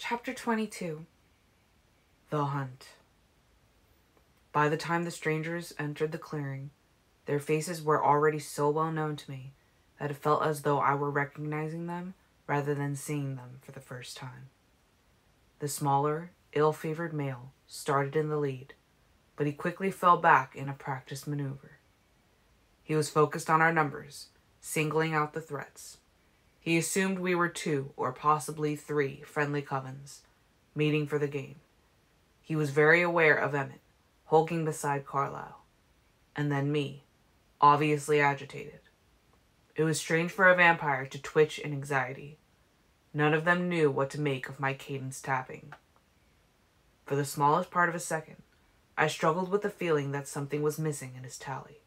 Chapter 22. The Hunt. By the time the strangers entered the clearing, their faces were already so well known to me that it felt as though I were recognizing them rather than seeing them for the first time. The smaller, ill-favored male started in the lead, but he quickly fell back in a practiced maneuver. He was focused on our numbers, singling out the threats. He assumed we were 2 or possibly 3 friendly covens, meeting for the game. He was very aware of Emmett, hulking beside Carlyle, and then me, obviously agitated. It was strange for a vampire to twitch in anxiety. None of them knew what to make of my cadence tapping. For the smallest part of a second, I struggled with the feeling that something was missing in his tally,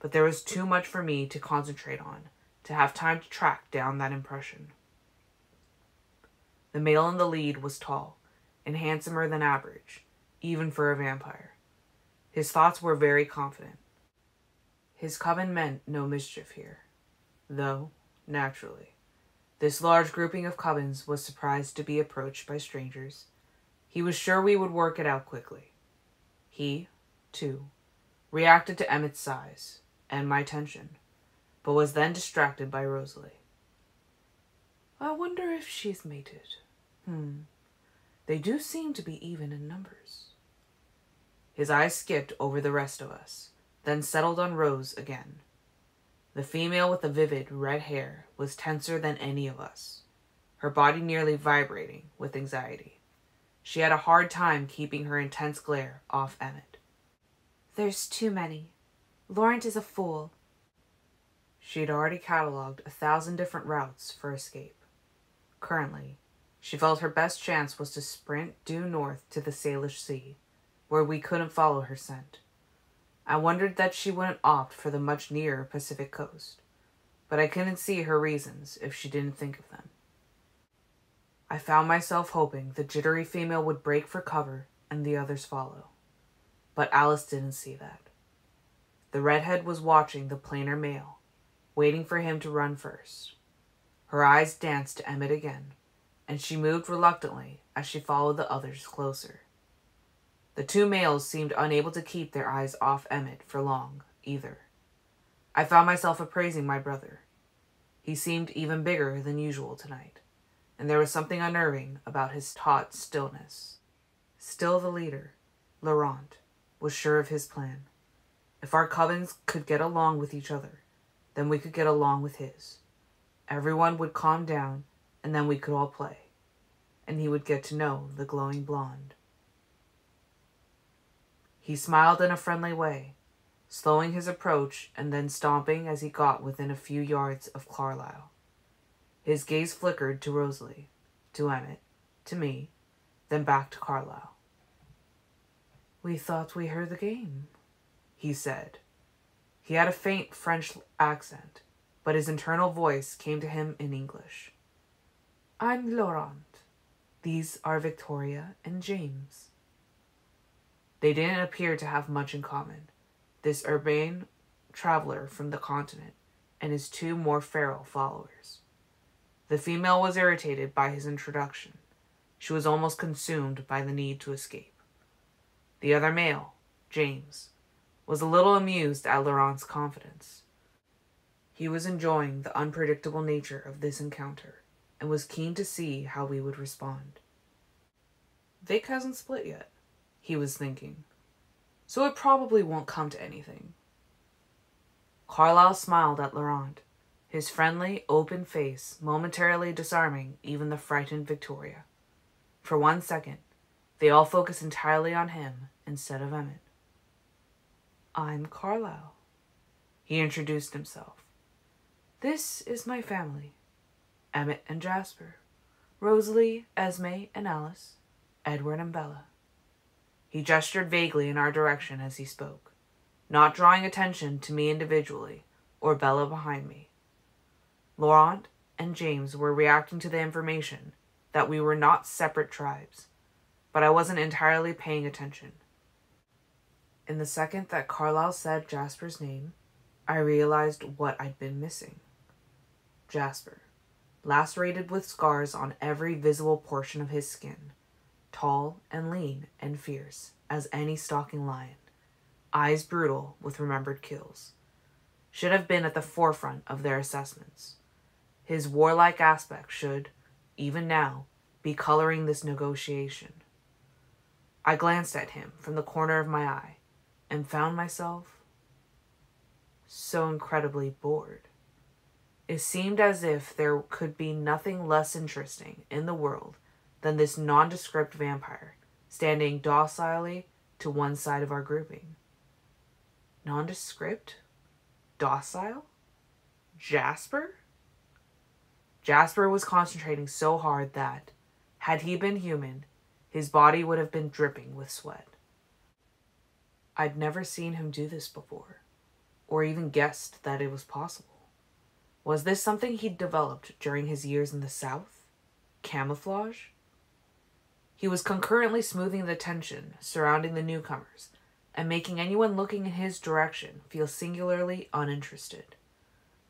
but there was too much for me to concentrate on to have time to track down that impression. The male in the lead was tall and handsomer than average, even for a vampire. His thoughts were very confident. His coven meant no mischief here, though, naturally, this large grouping of covens was surprised to be approached by strangers. He was sure we would work it out quickly. He, too, reacted to Emmett's size and my tension, but was then distracted by Rosalie. I wonder if she's mated. They do seem to be even in numbers. His eyes skipped over the rest of us, then settled on Rose again. The female with the vivid red hair was tenser than any of us, her body nearly vibrating with anxiety. She had a hard time keeping her intense glare off Emmett. There's too many. Laurent is a fool. She'd already catalogued 1,000 different routes for escape. Currently, she felt her best chance was to sprint due north to the Salish Sea, where we couldn't follow her scent. I wondered that she wouldn't opt for the much nearer Pacific coast, but I couldn't see her reasons if she didn't think of them. I found myself hoping the jittery female would break for cover and the others follow, but Alice didn't see that. The redhead was watching the plainer male, waiting for him to run first. Her eyes danced to Emmett again, and she moved reluctantly as she followed the others closer. The 2 males seemed unable to keep their eyes off Emmett for long, either. I found myself appraising my brother. He seemed even bigger than usual tonight, and there was something unnerving about his taut stillness. Still the leader, Laurent, was sure of his plan. If our covens could get along with each other, then we could get along with his. Everyone would calm down, and then we could all play, and he would get to know the glowing blonde. He smiled in a friendly way, slowing his approach and then stomping as he got within a few yards of Carlyle. His gaze flickered to Rosalie, to Emmett, to me, then back to Carlyle. We thought we heard the game, he said. He had a faint French accent, but his internal voice came to him in English. I'm Laurent. These are Victoria and James. They didn't appear to have much in common, this urbane traveler from the continent and his 2 more feral followers. The female was irritated by his introduction. She was almost consumed by the need to escape. The other male, James, was a little amused at Laurent's confidence. He was enjoying the unpredictable nature of this encounter and was keen to see how we would respond. Vic hasn't split yet, he was thinking, so it probably won't come to anything. Carlyle smiled at Laurent, his friendly, open face momentarily disarming even the frightened Victoria. For 1 second, they all focused entirely on him instead of Emmett. I'm Carlyle, he introduced himself. This is my family, Emmett and Jasper, Rosalie, Esme, and Alice, Edward and Bella. He gestured vaguely in our direction as he spoke, not drawing attention to me individually or Bella behind me. Laurent and James were reacting to the information that we were not separate tribes, but I wasn't entirely paying attention. In the second that Carlyle said Jasper's name, I realized what I'd been missing. Jasper. lacerated with scars on every visible portion of his skin, tall and lean and fierce as any stalking lion, eyes brutal with remembered kills, should have been at the forefront of their assessments. His warlike aspect should, even now, be coloring this negotiation. I glanced at him from the corner of my eye and found myself so incredibly bored. It seemed as if there could be nothing less interesting in the world than this nondescript vampire standing docilely to one side of our grouping. Nondescript? Docile? Jasper? Jasper was concentrating so hard that, had he been human, his body would have been dripping with sweat. I'd never seen him do this before, or even guessed that it was possible. Was this something he'd developed during his years in the South? Camouflage? He was concurrently smoothing the tension surrounding the newcomers and making anyone looking in his direction feel singularly uninterested.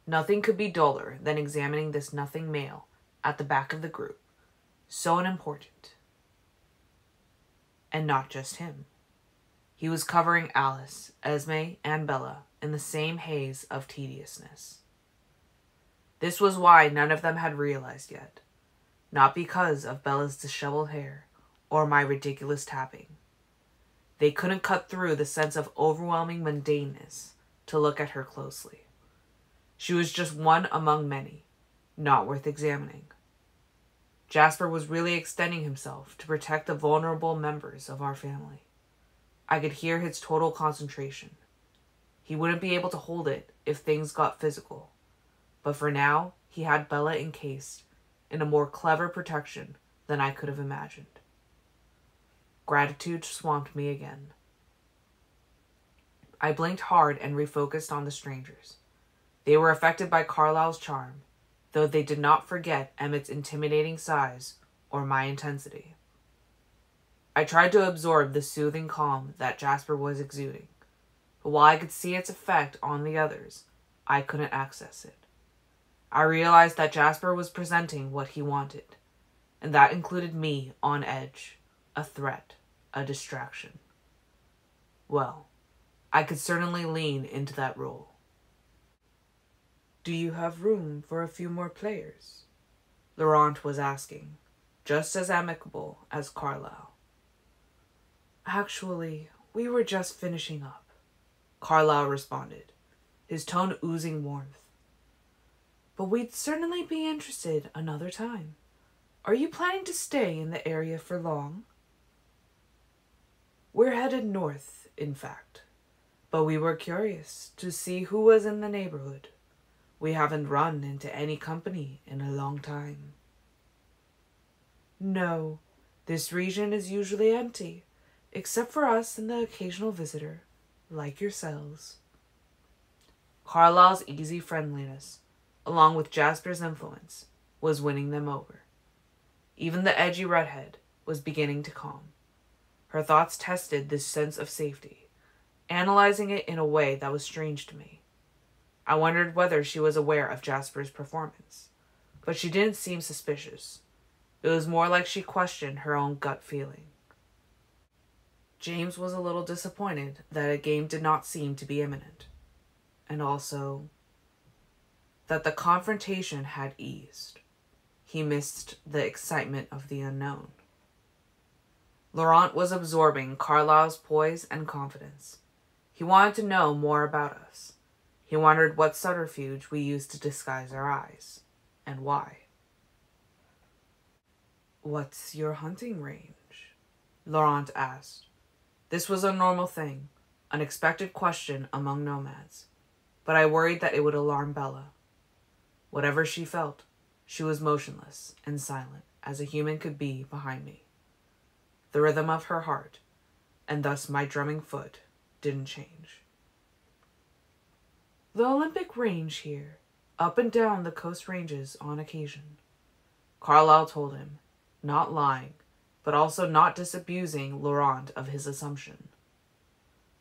Nothing could be duller than examining this nothing male at the back of the group, so unimportant. And not just him. He was covering Alice, Esme, and Bella in the same haze of tediousness. This was why none of them had realized yet, not because of Bella's disheveled hair or my ridiculous tapping. They couldn't cut through the sense of overwhelming mundaneness to look at her closely. She was just one among many, not worth examining. Jasper was really extending himself to protect the vulnerable members of our family. I could hear his total concentration. He wouldn't be able to hold it if things got physical, but for now he had Bella encased in a more clever protection than I could have imagined. Gratitude swamped me again. I blinked hard and refocused on the strangers. They were affected by Carlisle's charm, though they did not forget Emmett's intimidating size or my intensity. I tried to absorb the soothing calm that Jasper was exuding, but while I could see its effect on the others, I couldn't access it. I realized that Jasper was presenting what he wanted, and that included me on edge, a threat, a distraction. Well, I could certainly lean into that role. "Do you have room for a few more players?" Laurent was asking, just as amicable as Carlisle. "Actually, we were just finishing up," Carlisle responded, his tone oozing warmth. "But we'd certainly be interested another time. Are you planning to stay in the area for long?" "We're headed north, in fact, but we were curious to see who was in the neighborhood. We haven't run into any company in a long time." "No, this region is usually empty, except for us and the occasional visitor, like yourselves." Carlisle's easy friendliness, along with Jasper's influence, was winning them over. Even the edgy redhead was beginning to calm. Her thoughts tested this sense of safety, analyzing it in a way that was strange to me. I wondered whether she was aware of Jasper's performance, but she didn't seem suspicious. It was more like she questioned her own gut feeling. James was a little disappointed that a game did not seem to be imminent, and also that the confrontation had eased. He missed the excitement of the unknown. Laurent was absorbing Carlisle's poise and confidence. He wanted to know more about us. He wondered what subterfuge we used to disguise our eyes, and why. "What's your hunting range?" Laurent asked. This was a normal thing, an expected question among nomads, but I worried that it would alarm Bella. Whatever she felt, she was motionless and silent as a human could be behind me. The rhythm of her heart, and thus my drumming foot, didn't change. "The Olympic range here, up and down the coast ranges on occasion," Carlisle told him, not lying, but also not disabusing Laurent of his assumption.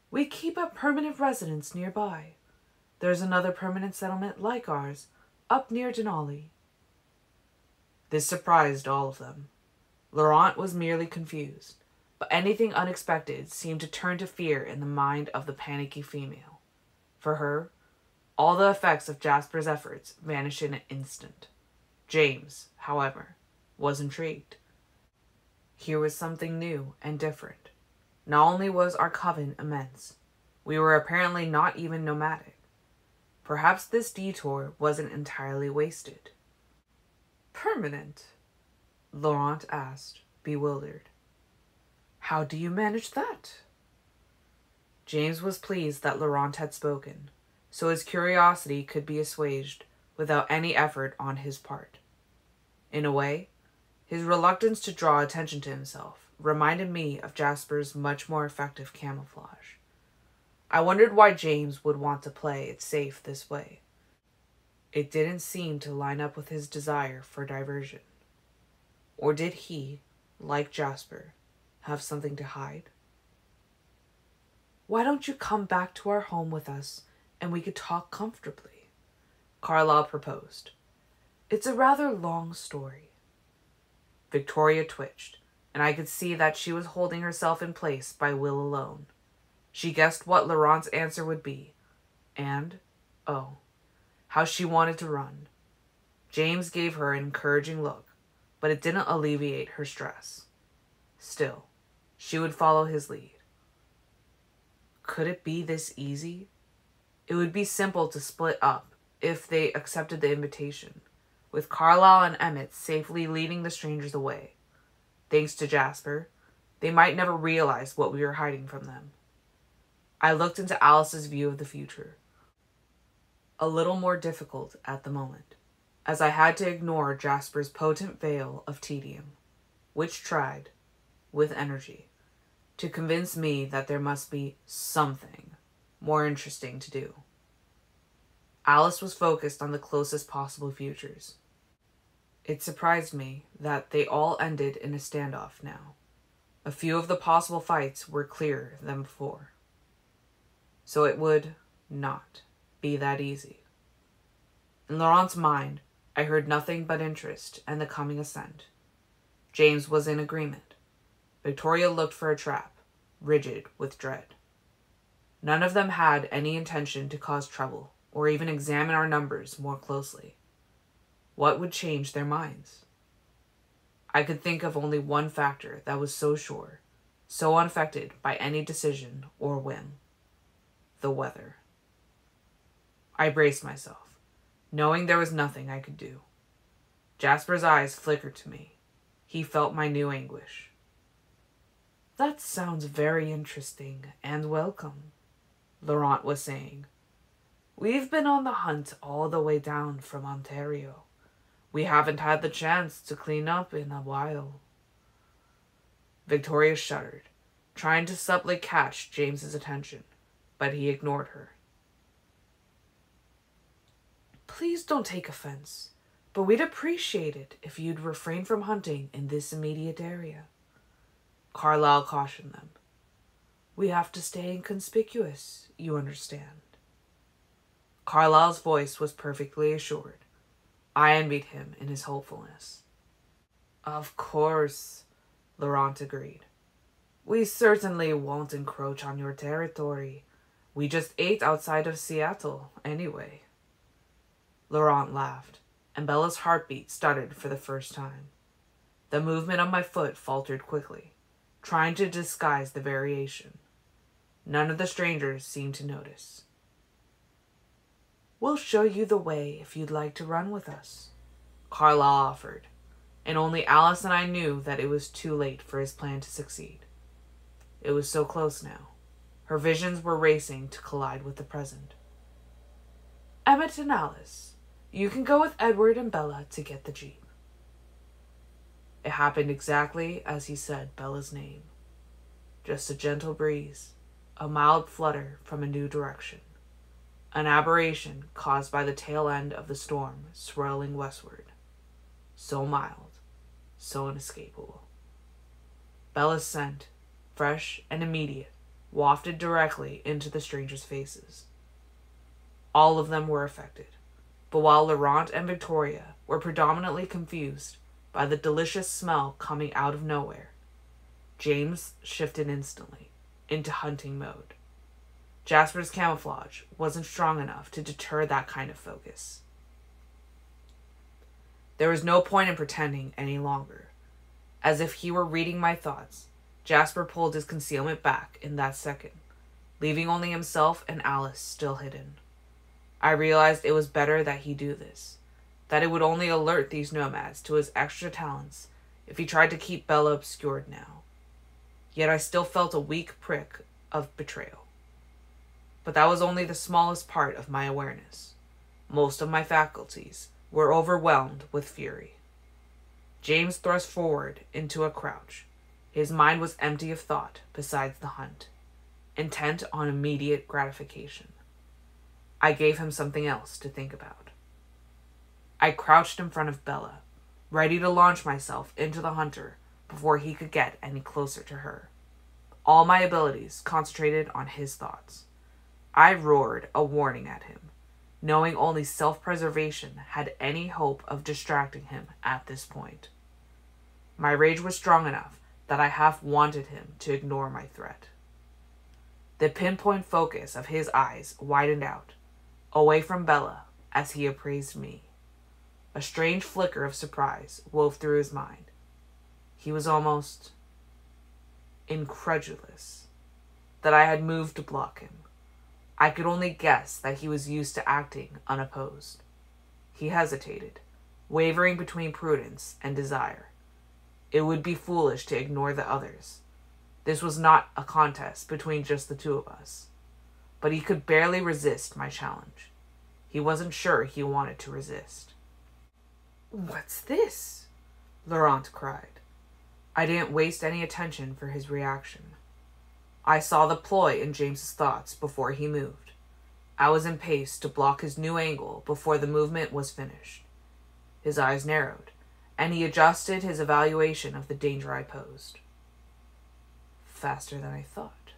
"We keep a permanent residence nearby. There's another permanent settlement like ours up near Denali." This surprised all of them. Laurent was merely confused, but anything unexpected seemed to turn to fear in the mind of the panicky female. For her, all the effects of Jasper's efforts vanished in an instant. James, however, was intrigued. Here was something new and different. Not only was our coven immense, we were apparently not even nomadic. Perhaps this detour wasn't entirely wasted. Permanent? Laurent asked, bewildered. How do you manage that? James was pleased that Laurent had spoken, so his curiosity could be assuaged without any effort on his part. In a way, his reluctance to draw attention to himself reminded me of Jasper's much more effective camouflage. I wondered why James would want to play it safe this way. It didn't seem to line up with his desire for diversion. Or did he, like Jasper, have something to hide? Why don't you come back to our home with us and we could talk comfortably? Carlyle proposed. It's a rather long story. Victoria twitched, and I could see that she was holding herself in place by will alone. She guessed what Laurent's answer would be, and, oh, how she wanted to run. James gave her an encouraging look, but it didn't alleviate her stress. Still, she would follow his lead. Could it be this easy? It would be simple to split up if they accepted the invitation, with Carlyle and Emmett safely leading the strangers away. Thanks to Jasper, they might never realize what we were hiding from them. I looked into Alice's view of the future. A little more difficult at the moment, as I had to ignore Jasper's potent veil of tedium, which tried, with energy, to convince me that there must be something more interesting to do. Alice was focused on the closest possible futures. It surprised me that they all ended in a standoff now. A few of the possible fights were clearer than before. So it would not be that easy. In Laurent's mind, I heard nothing but interest and the coming ascent. James was in agreement. Victoria looked for a trap, rigid with dread. None of them had any intention to cause trouble or even examine our numbers more closely. What would change their minds? I could think of only one factor that was so sure, so unaffected by any decision or whim. The weather. I braced myself, knowing there was nothing I could do. Jasper's eyes flickered to me. He felt my new anguish. That sounds very interesting and welcome, Laurent was saying. We've been on the hunt all the way down from Ontario. We haven't had the chance to clean up in a while. Victoria shuddered, trying to subtly catch James's attention, but he ignored her. Please don't take offense, but we'd appreciate it if you'd refrain from hunting in this immediate area. Carlyle cautioned them. We have to stay inconspicuous, you understand. Carlyle's voice was perfectly assured. I envied him in his hopefulness. Of course, Laurent agreed. We certainly won't encroach on your territory. We just ate outside of Seattle, anyway. Laurent laughed, and Bella's heartbeat stuttered for the first time. The movement of my foot faltered quickly, trying to disguise the variation. None of the strangers seemed to notice. We'll show you the way if you'd like to run with us, Carlyle offered, and only Alice and I knew that it was too late for his plan to succeed. It was so close now. Her visions were racing to collide with the present. Emmett and Alice, you can go with Edward and Bella to get the jeep. It happened exactly as he said Bella's name. Just a gentle breeze, a mild flutter from a new direction. An aberration caused by the tail end of the storm swirling westward. So mild, so inescapable. Bella's scent, fresh and immediate, wafted directly into the strangers' faces. All of them were affected, but while Laurent and Victoria were predominantly confused, by the delicious smell coming out of nowhere, James shifted instantly into hunting mode. Jasper's camouflage wasn't strong enough to deter that kind of focus. There was no point in pretending any longer. As if he were reading my thoughts, Jasper pulled his concealment back in that second, leaving only himself and Alice still hidden. I realized it was better that he do this, that it would only alert these nomads to his extra talents if he tried to keep Bella obscured now. Yet I still felt a weak prick of betrayal. But that was only the smallest part of my awareness. Most of my faculties were overwhelmed with fury. James thrust forward into a crouch. His mind was empty of thought besides the hunt, intent on immediate gratification. I gave him something else to think about. I crouched in front of Bella, ready to launch myself into the hunter before he could get any closer to her. All my abilities concentrated on his thoughts. I roared a warning at him, knowing only self-preservation had any hope of distracting him at this point. My rage was strong enough that I half wanted him to ignore my threat. The pinpoint focus of his eyes widened out, away from Bella as he appraised me. A strange flicker of surprise wove through his mind. He was almost incredulous that I had moved to block him. I could only guess that he was used to acting unopposed. He hesitated, wavering between prudence and desire. It would be foolish to ignore the others. This was not a contest between just the two of us. But he could barely resist my challenge. He wasn't sure he wanted to resist. "What's this?" Laurent cried. I didn't waste any attention for his reaction. I saw the ploy in James's thoughts before he moved. I was in pace to block his new angle before the movement was finished. His eyes narrowed, and he adjusted his evaluation of the danger I posed. Faster than I thought.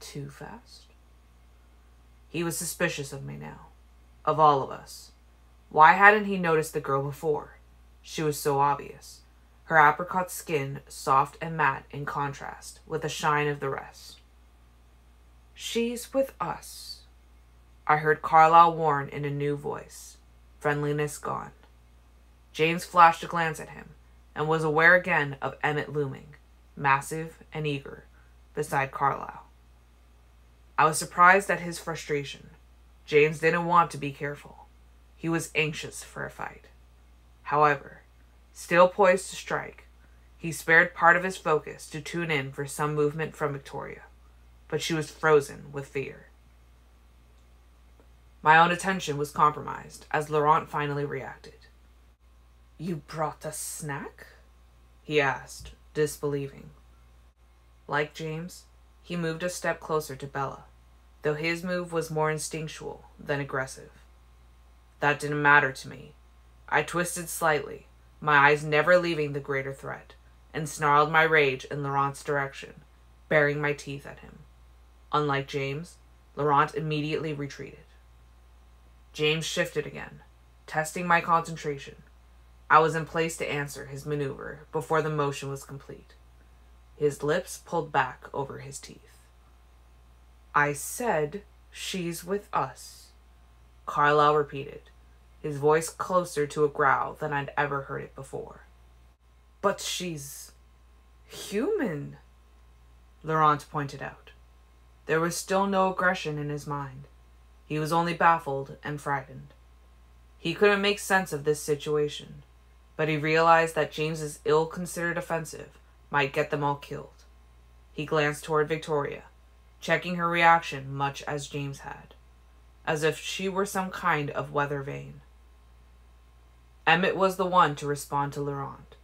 Too fast. He was suspicious of me now. Of all of us. Why hadn't he noticed the girl before? She was so obvious. Her apricot skin soft and matte in contrast with the shine of the rest. "She's with us," I heard Carlyle warn in a new voice, friendliness gone. James flashed a glance at him and was aware again of Emmett looming, massive and eager, beside Carlyle. I was surprised at his frustration. James didn't want to be careful. He was anxious for a fight. However, still poised to strike, he spared part of his focus to tune in for some movement from Victoria, but she was frozen with fear. My own attention was compromised as Laurent finally reacted. "You brought a snack?" he asked, disbelieving. Like James, he moved a step closer to Bella, though his move was more instinctual than aggressive. That didn't matter to me. I twisted slightly, my eyes never leaving the greater threat, and snarled my rage in Laurent's direction, baring my teeth at him. Unlike James, Laurent immediately retreated. James shifted again, testing my concentration. I was in place to answer his maneuver before the motion was complete. His lips pulled back over his teeth. "I said she's with us," Carlyle repeated, his voice closer to a growl than I'd ever heard it before. "But she's human," Laurent pointed out. There was still no aggression in his mind. He was only baffled and frightened. He couldn't make sense of this situation, but he realized that James's ill-considered offensive might get them all killed. He glanced toward Victoria, checking her reaction much as James had, as if she were some kind of weather vane. Emmett was the one to respond to Laurent.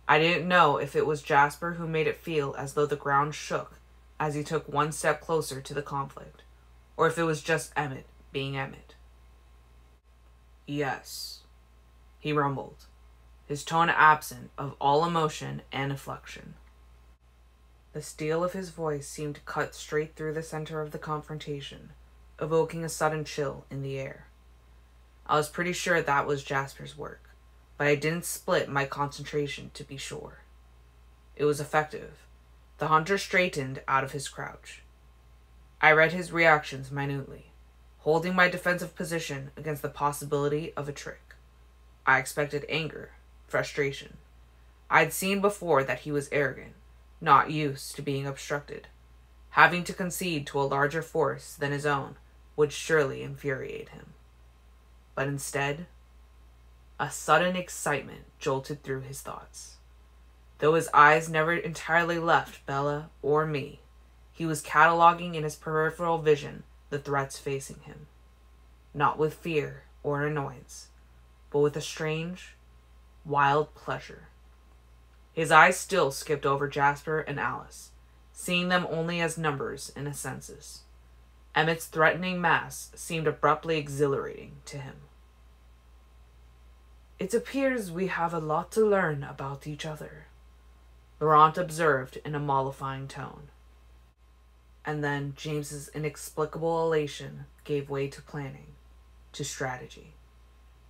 I didn't know if it was Jasper who made it feel as though the ground shook as he took one step closer to the conflict, or if it was just Emmett being Emmett. "Yes," he rumbled, his tone absent of all emotion and inflection. The steel of his voice seemed to cut straight through the center of the confrontation, evoking a sudden chill in the air. I was pretty sure that was Jasper's work, but I didn't split my concentration to be sure. It was effective. The hunter straightened out of his crouch. I read his reactions minutely, holding my defensive position against the possibility of a trick. I expected anger, frustration. I'd seen before that he was arrogant, not used to being obstructed. Having to concede to a larger force than his own would surely infuriate him. But instead, a sudden excitement jolted through his thoughts. Though his eyes never entirely left Bella or me, he was cataloging in his peripheral vision the threats facing him. Not with fear or annoyance, but with a strange, wild pleasure. His eyes still skipped over Jasper and Alice, seeing them only as numbers in a census. Emmett's threatening mass seemed abruptly exhilarating to him. "It appears we have a lot to learn about each other," Laurent observed in a mollifying tone. And then James's inexplicable elation gave way to planning, to strategy,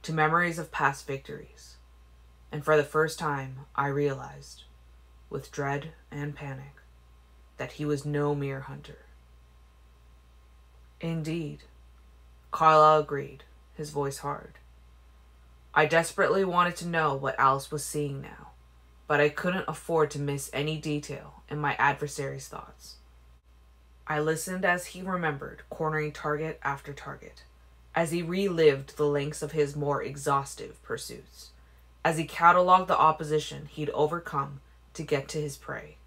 to memories of past victories. And for the first time, I realized, with dread and panic, that he was no mere hunter. "Indeed," Carlyle agreed, his voice hard. I desperately wanted to know what Alice was seeing now, but I couldn't afford to miss any detail in my adversary's thoughts. I listened as he remembered cornering target after target, as he relived the lengths of his more exhaustive pursuits, as he cataloged the opposition he'd overcome to get to his prey.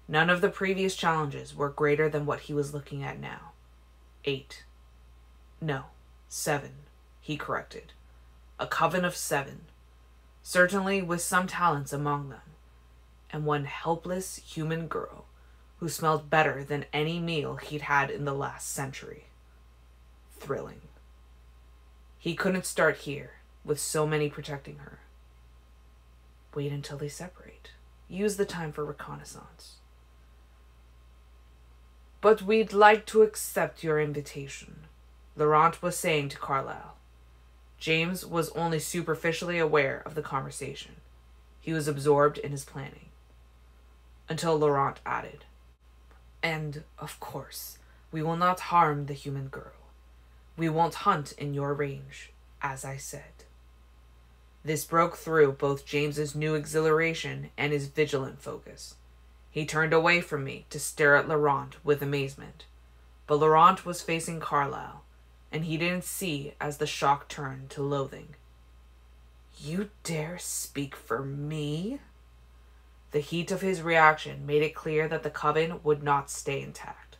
None of the previous challenges were greater than what he was looking at now. 8. No, 7, he corrected. A coven of 7, certainly with some talents among them, and one helpless human girl who smelled better than any meal he'd had in the last century. Thrilling. He couldn't start here, with so many protecting her. Wait until they separate. Use the time for reconnaissance. "But we'd like to accept your invitation," Laurent was saying to Carlyle. James was only superficially aware of the conversation. He was absorbed in his planning. Until Laurent added, "And, of course, we will not harm the human girl. We won't hunt in your range, as I said." This broke through both James's new exhilaration and his vigilant focus. He turned away from me to stare at Laurent with amazement, but Laurent was facing Carlyle, and he didn't see as the shock turned to loathing. "You dare speak for me?" The heat of his reaction made it clear that the coven would not stay intact.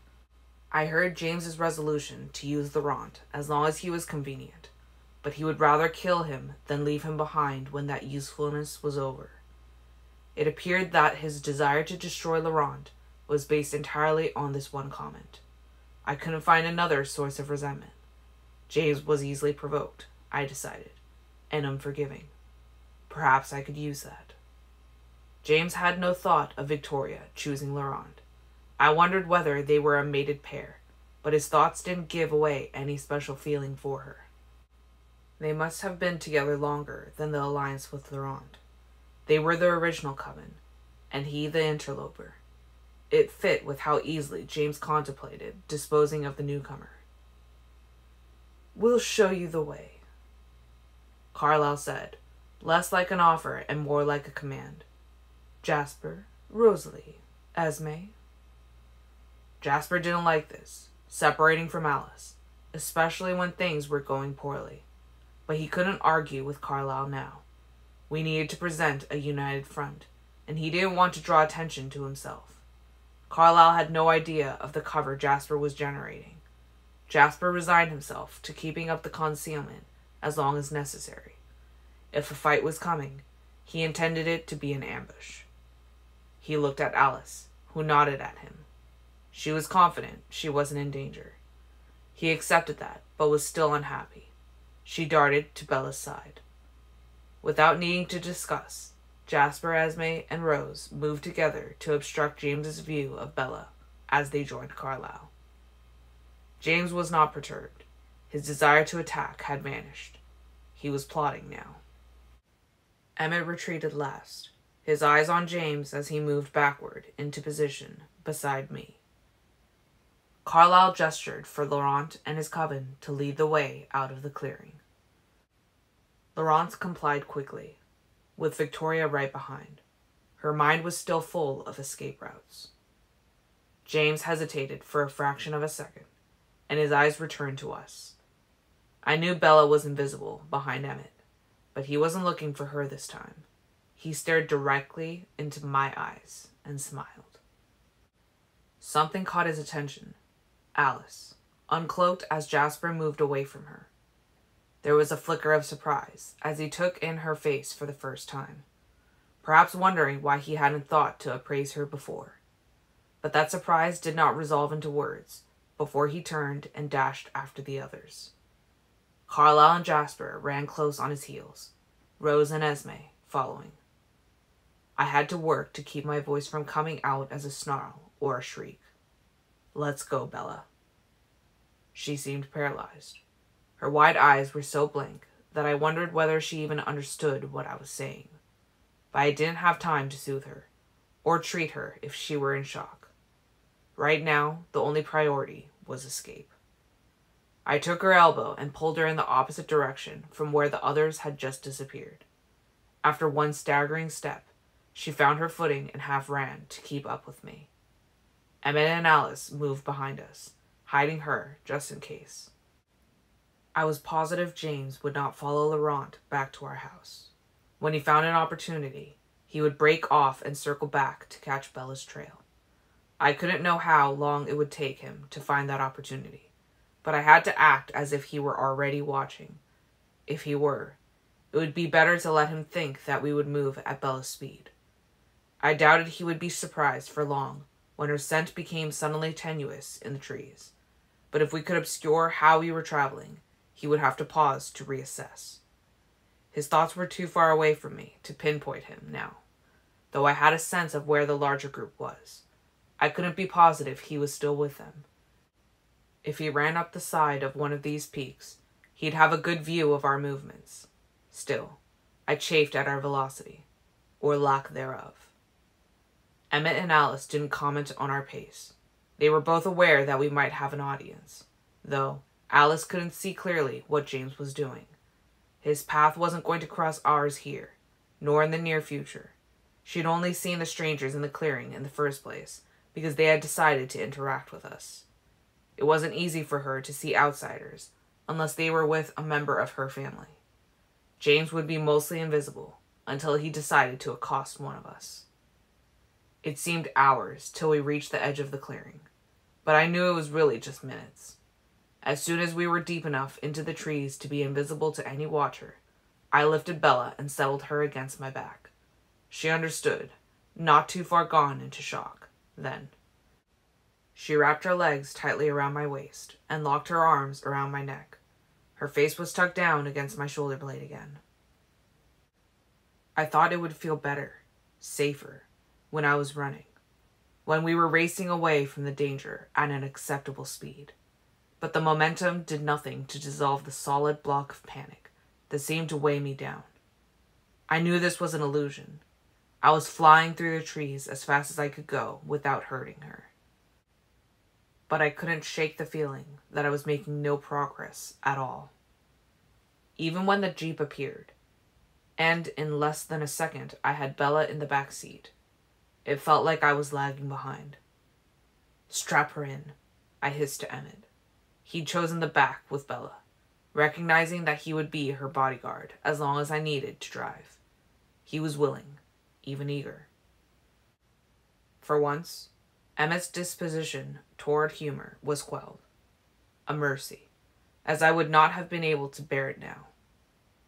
I heard James's resolution to use Laurent as long as he was convenient, but he would rather kill him than leave him behind when that usefulness was over. It appeared that his desire to destroy Laurent was based entirely on this one comment. I couldn't find another source of resentment. James was easily provoked, I decided, and unforgiving. Perhaps I could use that. James had no thought of Victoria choosing Laurent. I wondered whether they were a mated pair, but his thoughts didn't give away any special feeling for her. They must have been together longer than the alliance with Laurent. They were the original coven, and he the interloper. It fit with how easily James contemplated disposing of the newcomer. "We'll show you the way," Carlyle said, less like an offer and more like a command. "Jasper, Rosalie, Esme." Jasper didn't like this, separating from Alice, especially when things were going poorly. But he couldn't argue with Carlyle now. We needed to present a united front, and he didn't want to draw attention to himself. Carlyle had no idea of the cover Jasper was generating. Jasper resigned himself to keeping up the concealment as long as necessary. If a fight was coming, he intended it to be an ambush. He looked at Alice, who nodded at him. She was confident she wasn't in danger. He accepted that, but was still unhappy. She darted to Bella's side. Without needing to discuss, Jasper, Esme, and Rose moved together to obstruct James's view of Bella as they joined Carlyle. James was not perturbed. His desire to attack had vanished. He was plotting now. Emmett retreated last, his eyes on James as he moved backward into position beside me. Carlyle gestured for Laurent and his coven to lead the way out of the clearing. Laurent complied quickly, with Victoria right behind. Her mind was still full of escape routes. James hesitated for a fraction of a second, and his eyes returned to us. I knew Bella was invisible behind Emmett, but he wasn't looking for her this time. He stared directly into my eyes and smiled. Something caught his attention. Alice, uncloaked as Jasper moved away from her. There was a flicker of surprise as he took in her face for the first time, perhaps wondering why he hadn't thought to appraise her before. But that surprise did not resolve into words before he turned and dashed after the others. Carlyle and Jasper ran close on his heels, Rose and Esme following. I had to work to keep my voice from coming out as a snarl or a shriek. "Let's go, Bella." She seemed paralyzed. Her wide eyes were so blank that I wondered whether she even understood what I was saying. But I didn't have time to soothe her, or treat her if she were in shock. Right now, the only priority was escape. I took her elbow and pulled her in the opposite direction from where the others had just disappeared. After one staggering step, she found her footing and half ran to keep up with me. Emmett and Alice moved behind us, hiding her just in case. I was positive James would not follow Laurent back to our house. When he found an opportunity, he would break off and circle back to catch Bella's trail. I couldn't know how long it would take him to find that opportunity, but I had to act as if he were already watching. If he were, it would be better to let him think that we would move at Bella's speed. I doubted he would be surprised for long when her scent became suddenly tenuous in the trees, but if we could obscure how we were traveling, he would have to pause to reassess. His thoughts were too far away from me to pinpoint him now, though I had a sense of where the larger group was. I couldn't be positive he was still with them. If he ran up the side of one of these peaks, he'd have a good view of our movements. Still, I chafed at our velocity, or lack thereof. Emmett and Alice didn't comment on our pace. They were both aware that we might have an audience, though Alice couldn't see clearly what James was doing. His path wasn't going to cross ours here, nor in the near future. She'd only seen the strangers in the clearing in the first place because they had decided to interact with us. It wasn't easy for her to see outsiders unless they were with a member of her family. James would be mostly invisible until he decided to accost one of us. It seemed hours till we reached the edge of the clearing, but I knew it was really just minutes. As soon as we were deep enough into the trees to be invisible to any watcher, I lifted Bella and settled her against my back. She understood, not too far gone into shock, then. She wrapped her legs tightly around my waist and locked her arms around my neck. Her face was tucked down against my shoulder blade again. I thought it would feel better, safer, when I was running, when we were racing away from the danger at an acceptable speed. But the momentum did nothing to dissolve the solid block of panic that seemed to weigh me down. I knew this was an illusion. I was flying through the trees as fast as I could go without hurting her. But I couldn't shake the feeling that I was making no progress at all. Even when the Jeep appeared, and in less than a second I had Bella in the back seat, it felt like I was lagging behind. "Strap her in," I hissed to Emmett. He'd chosen the back with Bella, recognizing that he would be her bodyguard as long as I needed to drive. He was willing, even eager. For once, Emmett's disposition toward humor was quelled. A mercy, as I would not have been able to bear it now.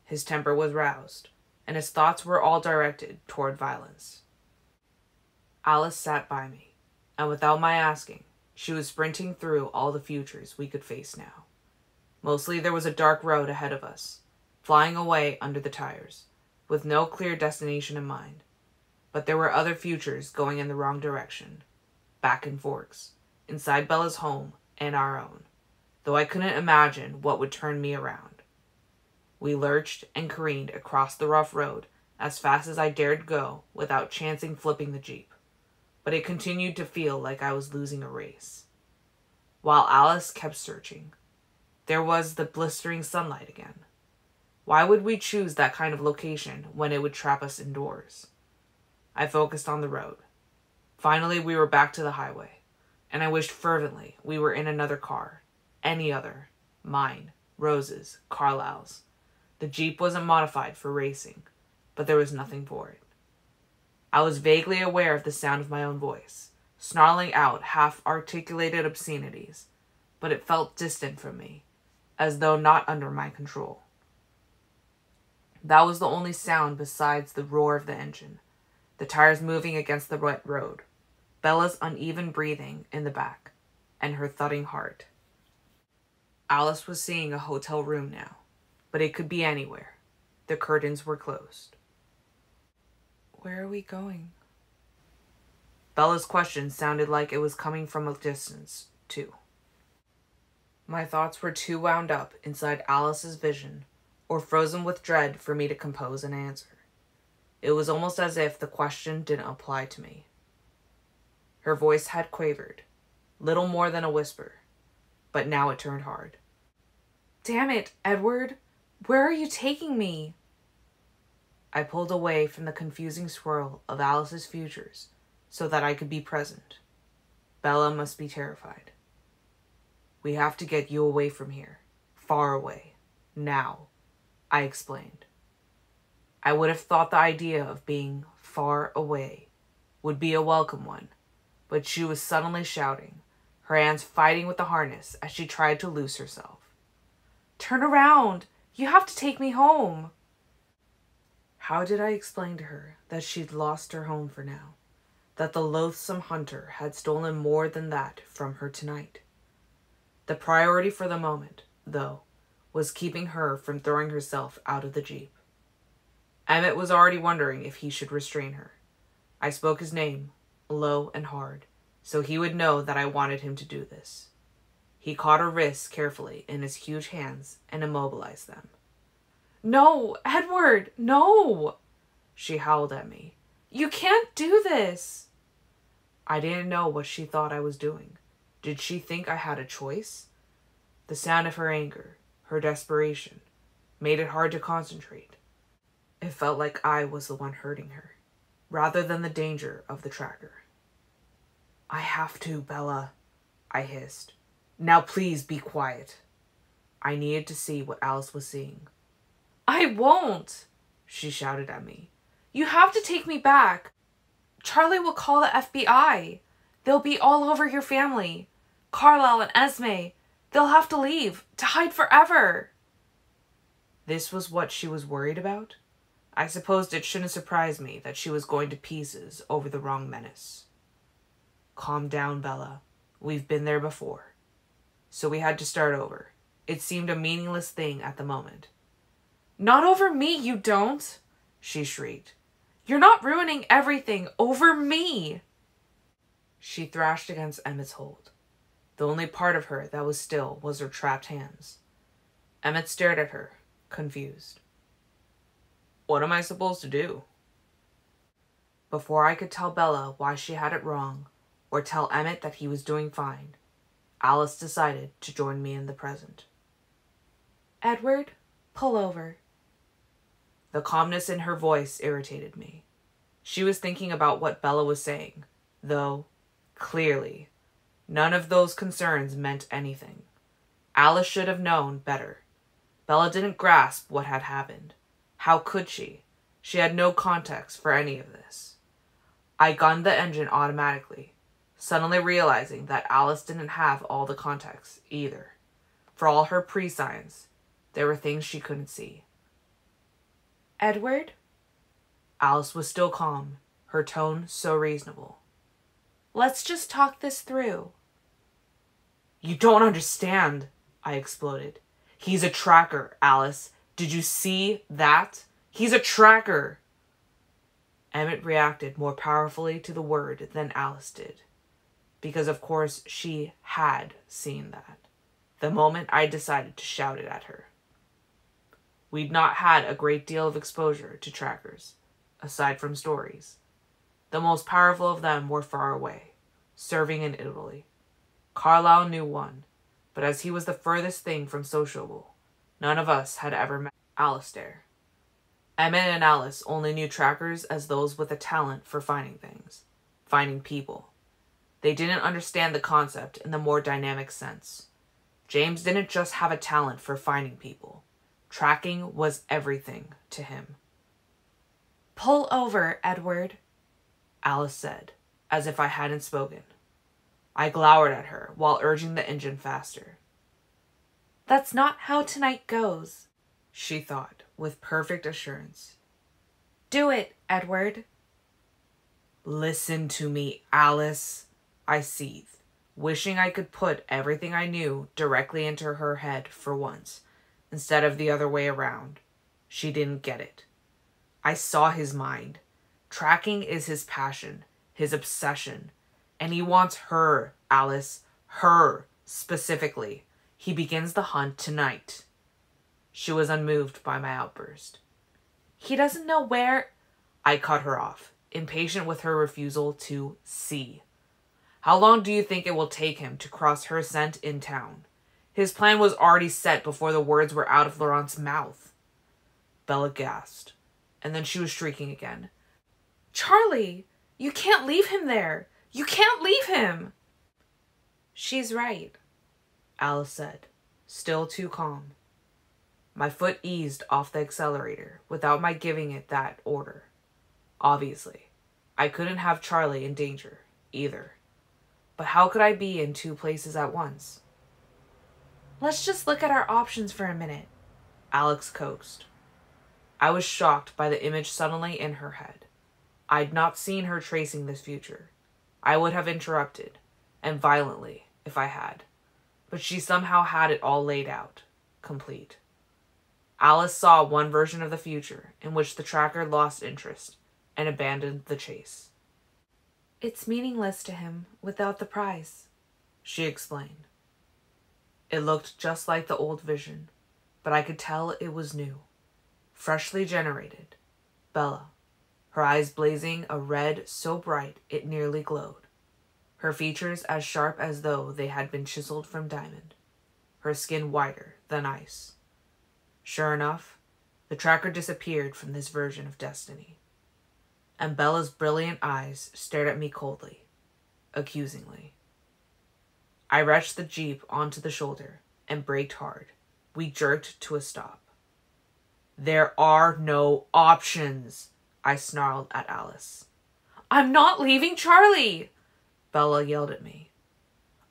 His temper was roused, and his thoughts were all directed toward violence. Alice sat by me, and without my asking, she was sprinting through all the futures we could face now. Mostly there was a dark road ahead of us, flying away under the tires, with no clear destination in mind. But there were other futures going in the wrong direction, back in forks, inside Bella's home and our own, though I couldn't imagine what would turn me around. We lurched and careened across the rough road as fast as I dared go without chancing flipping the Jeep, but it continued to feel like I was losing a race. While Alice kept searching, there was the blistering sunlight again. Why would we choose that kind of location when it would trap us indoors? I focused on the road. Finally, we were back to the highway, and I wished fervently we were in another car. Any other. Mine, Rose's, Carlisle's. The Jeep wasn't modified for racing, but there was nothing for it. I was vaguely aware of the sound of my own voice, snarling out half-articulated obscenities, but it felt distant from me, as though not under my control. That was the only sound besides the roar of the engine, the tires moving against the wet road, Bella's uneven breathing in the back, and her thudding heart. Alice was seeing a hotel room now, but it could be anywhere. The curtains were closed. Where are we going? Bella's question sounded like it was coming from a distance, too. My thoughts were too wound up inside Alice's vision or frozen with dread for me to compose an answer. It was almost as if the question didn't apply to me. Her voice had quavered, little more than a whisper, but now it turned hard. Damn it, Edward! Where are you taking me? I pulled away from the confusing swirl of Alice's futures so that I could be present. Bella must be terrified. We have to get you away from here. Far away. Now, I explained. I would have thought the idea of being far away would be a welcome one, but she was suddenly shouting, her hands fighting with the harness as she tried to loose herself. Turn around! You have to take me home! How did I explain to her that she'd lost her home for now? That the loathsome hunter had stolen more than that from her tonight? The priority for the moment, though, was keeping her from throwing herself out of the Jeep. Emmett was already wondering if he should restrain her. I spoke his name, low and hard, so he would know that I wanted him to do this. He caught her wrists carefully in his huge hands and immobilized them. No, Edward, no! She howled at me. You can't do this! I didn't know what she thought I was doing. Did she think I had a choice? The sound of her anger, her desperation, made it hard to concentrate. It felt like I was the one hurting her, rather than the danger of the tracker. I have to, Bella, I hissed. Now please be quiet. I needed to see what Alice was seeing. I won't, she shouted at me. You have to take me back. Charlie will call the FBI. They'll be all over your family. Carlisle and Esme. They'll have to leave, to hide forever. This was what she was worried about? I supposed it shouldn't surprise me that she was going to pieces over the wrong menace. Calm down, Bella. We've been there before. So we had to start over. It seemed a meaningless thing at the moment. Not over me, you don't, she shrieked. You're not ruining everything over me. She thrashed against Emmett's hold. The only part of her that was still was her trapped hands. Emmett stared at her, confused. What am I supposed to do? Before I could tell Bella why she had it wrong, or tell Emmett that he was doing fine, Alice decided to join me in the present. Edward, pull over. The calmness in her voice irritated me. She was thinking about what Bella was saying, though, clearly, none of those concerns meant anything. Alice should have known better. Bella didn't grasp what had happened. How could she? She had no context for any of this. I gunned the engine automatically, suddenly realizing that Alice didn't have all the context either. For all her pre-science, there were things she couldn't see. Edward? Alice was still calm, her tone so reasonable. Let's just talk this through. You don't understand, I exploded. He's a tracker, Alice. Did you see that? He's a tracker. Emmett reacted more powerfully to the word than Alice did, because of course she had seen that, the moment I decided to shout it at her. We'd not had a great deal of exposure to trackers, aside from stories. The most powerful of them were far away, serving in Italy. Carlyle knew one, but as he was the furthest thing from sociable, none of us had ever met Alistair. Emmett and Alice only knew trackers as those with a talent for finding things, finding people. They didn't understand the concept in the more dynamic sense. James didn't just have a talent for finding people. Tracking was everything to him. "Pull over, Edward," Alice said, as if I hadn't spoken. I glowered at her while urging the engine faster. "That's not how tonight goes," she thought, with perfect assurance. "Do it, Edward." Listen to me, Alice, I seethed, wishing I could put everything I knew directly into her head for once, instead of the other way around. She didn't get it. I saw his mind. Tracking is his passion, his obsession. And he wants her, Alice, her, specifically. He begins the hunt tonight. She was unmoved by my outburst. "He doesn't know where—" I cut her off, impatient with her refusal to see. How long do you think it will take him to cross her scent in town? His plan was already set before the words were out of Laurent's mouth. Bella gasped, and then she was shrieking again. "Charlie, you can't leave him there. You can't leave him." "She's right," Alice said, still too calm. My foot eased off the accelerator without my giving it that order. Obviously, I couldn't have Charlie in danger, either. But how could I be in two places at once? "Let's just look at our options for a minute," Alex coaxed. I was shocked by the image suddenly in her head. I'd not seen her tracing this future. I would have interrupted, and violently, if I had. But she somehow had it all laid out, complete. Alice saw one version of the future in which the tracker lost interest and abandoned the chase. "It's meaningless to him without the prize," she explained. It looked just like the old vision, but I could tell it was new, freshly generated. Bella, her eyes blazing a red so bright it nearly glowed, her features as sharp as though they had been chiseled from diamond, her skin whiter than ice. Sure enough, the tracker disappeared from this version of destiny, and Bella's brilliant eyes stared at me coldly, accusingly. I wrenched the Jeep onto the shoulder and braked hard. We jerked to a stop. "There are no options," I snarled at Alice. "I'm not leaving Charlie!" Bella yelled at me.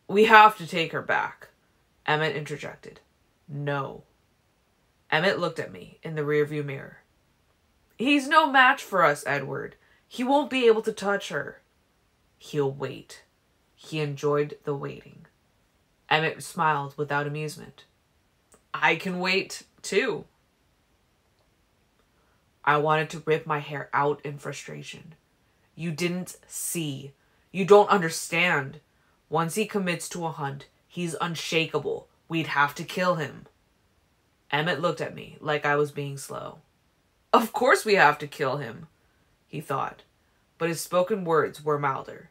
"We have to take her back," Emmett interjected. "No." Emmett looked at me in the rearview mirror. "He's no match for us, Edward. He won't be able to touch her." "He'll wait." He enjoyed the waiting. Emmett smiled without amusement. "I can wait, too." I wanted to rip my hair out in frustration. You didn't see. You don't understand. Once he commits to a hunt, he's unshakable. We'd have to kill him. Emmett looked at me like I was being slow. "Of course we have to kill him," he thought, but his spoken words were milder.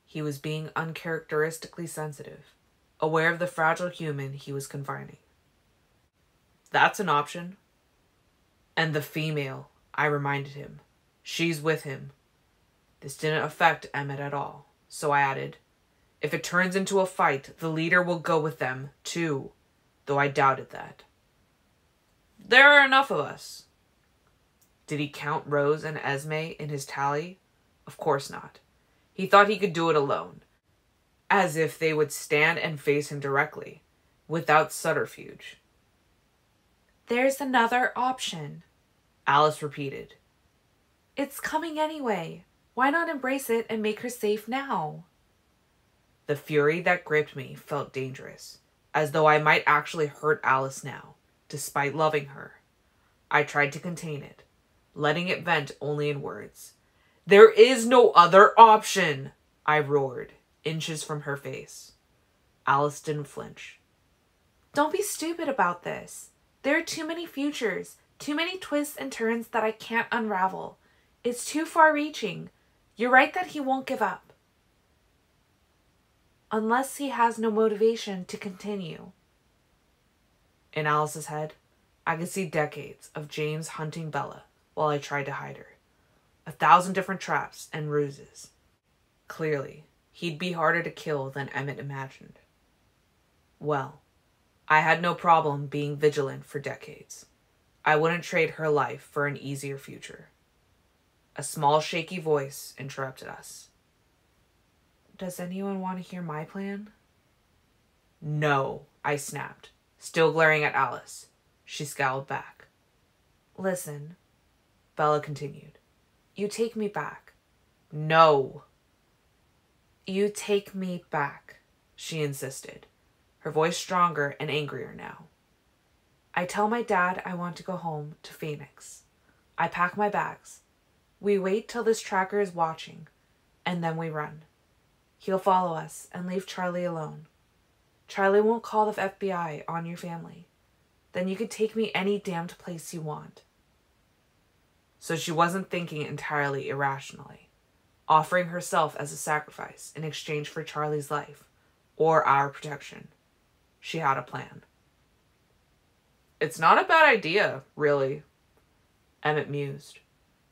He was being uncharacteristically sensitive, aware of the fragile human he was confining. "That's an option." "And the female," I reminded him. "She's with him." This didn't affect Emmett at all, so I added, "If it turns into a fight, the leader will go with them, too," though I doubted that. "There are enough of us." Did he count Rose and Esme in his tally? Of course not. He thought he could do it alone, as if they would stand and face him directly, without subterfuge. "There's another option," Alice repeated. "It's coming anyway. Why not embrace it and make her safe now?" The fury that gripped me felt dangerous, as though I might actually hurt Alice now, despite loving her. I tried to contain it, letting it vent only in words. "There is no other option!" I roared, inches from her face. Alice didn't flinch. "Don't be stupid about this. There are too many futures, too many twists and turns that I can't unravel. It's too far-reaching. You're right that he won't give up. Unless he has no motivation to continue. In Alice's head, I could see decades of James hunting Bella while I tried to hide her. 1,000 different traps and ruses. Clearly, he'd be harder to kill than Emmett imagined. Well, I had no problem being vigilant for decades. I wouldn't trade her life for an easier future. A small, shaky voice interrupted us. Does anyone want to hear my plan? No, I snapped, still glaring at Alice. She scowled back. Listen, Bella continued. You take me back. No. You take me back, she insisted, her voice stronger and angrier now. I tell my dad I want to go home to Phoenix. I pack my bags. We wait till this tracker is watching, and then we run. He'll follow us and leave Charlie alone. Charlie won't call the FBI on your family. Then you could take me any damned place you want. So she wasn't thinking entirely irrationally, offering herself as a sacrifice in exchange for Charlie's life or our protection. She had a plan. It's not a bad idea, really, Emmett mused.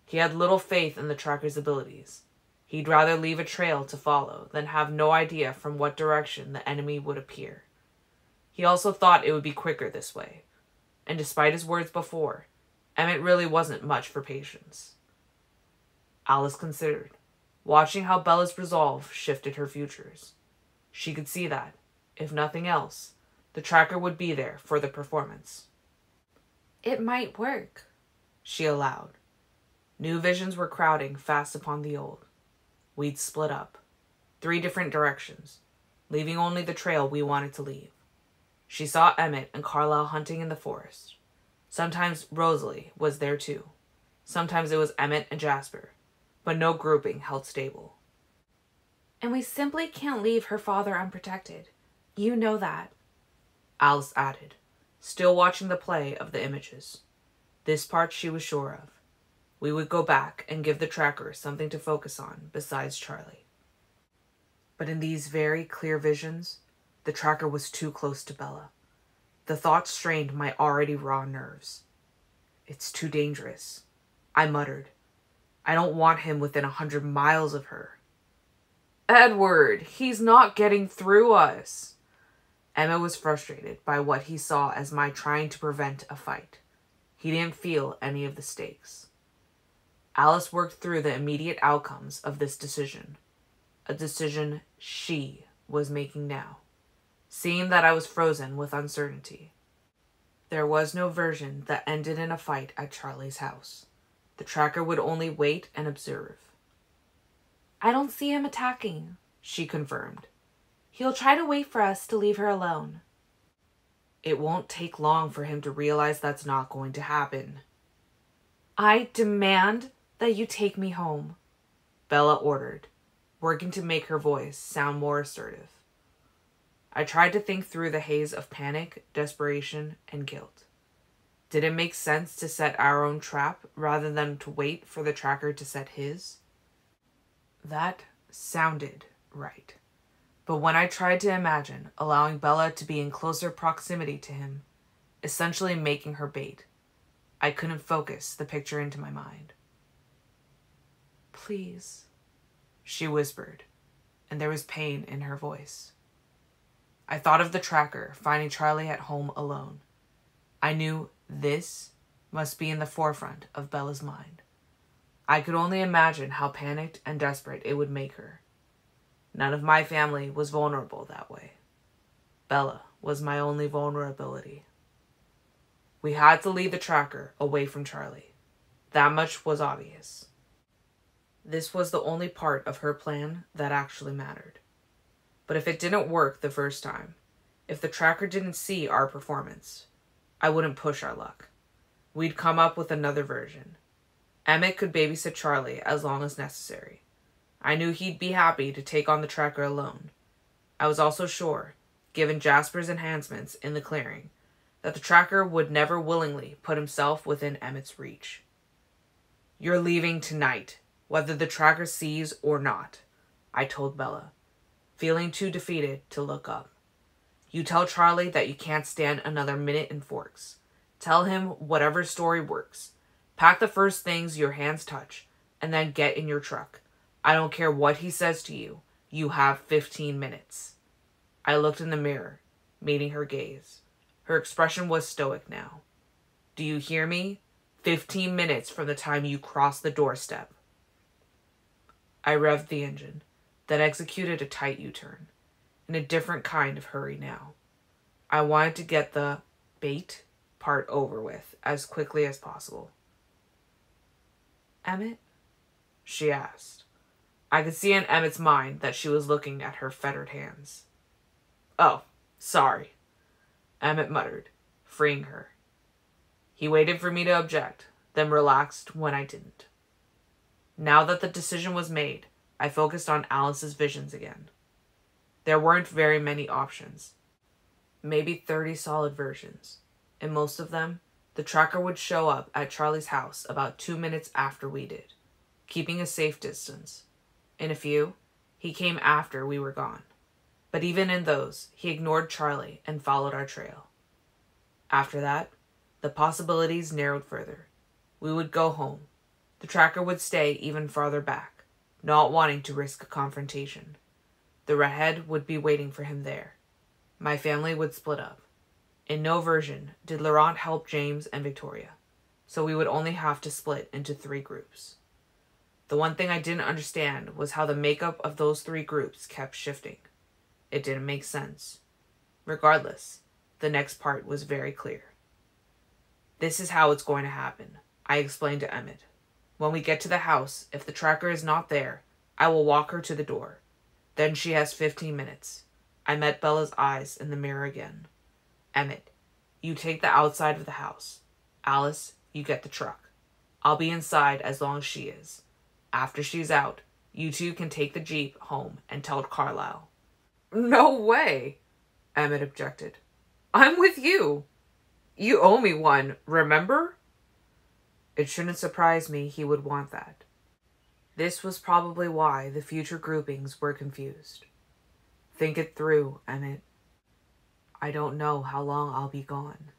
He had little faith in the tracker's abilities. He'd rather leave a trail to follow than have no idea from what direction the enemy would appear. He also thought it would be quicker this way, and despite his words before, Emmett really wasn't much for patience. Alice considered, watching how Bella's resolve shifted her futures. She could see that, if nothing else, the tracker would be there for the performance. It might work, she allowed. New visions were crowding fast upon the old. We'd split up, 3 different directions, leaving only the trail we wanted to leave. She saw Emmett and Carlisle hunting in the forest. Sometimes Rosalie was there too. Sometimes it was Emmett and Jasper, but no grouping held stable. And we simply can't leave her father unprotected. You know that, Alice added, still watching the play of the images. This part she was sure of. We would go back and give the tracker something to focus on besides Charlie. But in these very clear visions, the tracker was too close to Bella. The thought strained my already raw nerves. It's too dangerous, I muttered. I don't want him within 100 miles of her. Edward, he's not getting through us. Emma was frustrated by what he saw as my trying to prevent a fight. He didn't feel any of the stakes. Alice worked through the immediate outcomes of this decision. A decision she was making now, seeing that I was frozen with uncertainty. There was no version that ended in a fight at Charlie's house. The tracker would only wait and observe. I don't see him attacking, she confirmed. He'll try to wait for us to leave her alone. It won't take long for him to realize that's not going to happen. I demand that you take me home, Bella ordered, working to make her voice sound more assertive. I tried to think through the haze of panic, desperation, and guilt. Did it make sense to set our own trap rather than to wait for the tracker to set his? That sounded right. But when I tried to imagine allowing Bella to be in closer proximity to him, essentially making her bait, I couldn't focus the picture into my mind. Please, she whispered, and there was pain in her voice. I thought of the tracker finding Charlie at home alone. I knew this must be in the forefront of Bella's mind. I could only imagine how panicked and desperate it would make her. None of my family was vulnerable that way. Bella was my only vulnerability. We had to lead the tracker away from Charlie. That much was obvious. This was the only part of her plan that actually mattered. But if it didn't work the first time, if the tracker didn't see our performance, I wouldn't push our luck. We'd come up with another version. Emmett could babysit Charlie as long as necessary. I knew he'd be happy to take on the tracker alone. I was also sure, given Jasper's enhancements in the clearing, that the tracker would never willingly put himself within Emmett's reach. You're leaving tonight, whether the tracker sees or not, I told Bella, feeling too defeated to look up. You tell Charlie that you can't stand another minute in Forks. Tell him whatever story works. Pack the first things your hands touch, and then get in your truck. I don't care what he says to you. You have 15 minutes. I looked in the mirror, meeting her gaze. Her expression was stoic now. Do you hear me? 15 minutes from the time you cross the doorstep. I revved the engine, then executed a tight U-turn, in a different kind of hurry now. I wanted to get the bait part over with as quickly as possible. Emmett? She asked. I could see in Emmett's mind that she was looking at her fettered hands. Oh, sorry, Emmett muttered, freeing her. He waited for me to object, then relaxed when I didn't. Now that the decision was made, I focused on Alice's visions again. There weren't very many options. Maybe 30 solid versions. In most of them, the tracker would show up at Charlie's house about 2 minutes after we did, keeping a safe distance. In a few, he came after we were gone. But even in those, he ignored Charlie and followed our trail. After that, the possibilities narrowed further. We would go home. The tracker would stay even farther back, not wanting to risk a confrontation. The redhead would be waiting for him there. My family would split up. In no version did Laurent help James and Victoria, so we would only have to split into 3 groups. The one thing I didn't understand was how the makeup of those 3 groups kept shifting. It didn't make sense. Regardless, the next part was very clear. This is how it's going to happen, I explained to Emmett. When we get to the house, if the tracker is not there, I will walk her to the door. Then she has 15 minutes. I met Bella's eyes in the mirror again. Emmett, you take the outside of the house. Alice, you get the truck. I'll be inside as long as she is. After she's out, you two can take the Jeep home and tell Carlisle. No way, Emmett objected. I'm with you. You owe me one, remember? It shouldn't surprise me he would want that. This was probably why the future groupings were confused. Think it through, Emmett. I don't know how long I'll be gone.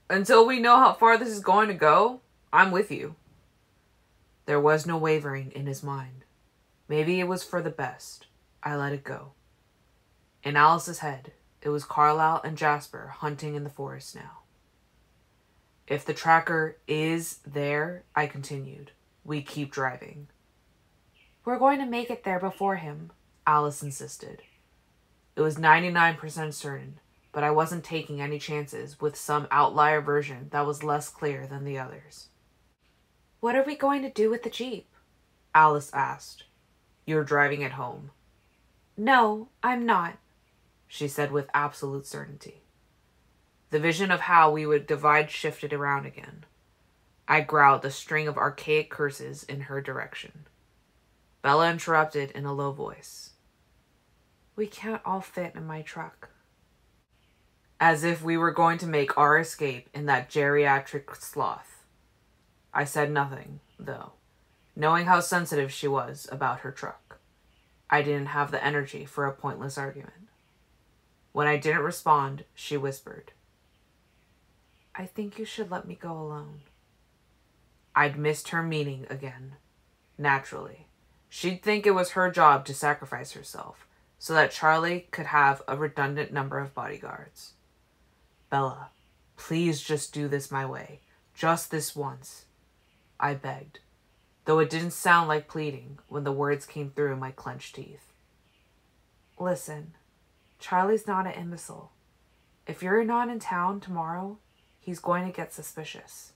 Until we know how far this is going to go, I'm with you. There was no wavering in his mind. Maybe it was for the best. I let it go. In Alice's head, it was Carlisle and Jasper hunting in the forest now. If the tracker is there, I continued, we keep driving. We're going to make it there before him, Alice insisted. It was 99% certain, but I wasn't taking any chances with some outlier version that was less clear than the others. What are we going to do with the Jeep? Alice asked. You're driving it home. No, I'm not, she said with absolute certainty. The vision of how we would divide shifted around again. I growled a string of archaic curses in her direction. Bella interrupted in a low voice. We can't all fit in my truck. As if we were going to make our escape in that geriatric sloth. I said nothing, though, knowing how sensitive she was about her truck. I didn't have the energy for a pointless argument. When I didn't respond, she whispered, I think you should let me go alone. I'd missed her meaning again. Naturally. She'd think it was her job to sacrifice herself, so that Charlie could have a redundant number of bodyguards. Bella, please just do this my way. Just this once. I begged, though it didn't sound like pleading when the words came through my clenched teeth. Listen, Charlie's not an imbecile. If you're not in town tomorrow, he's going to get suspicious.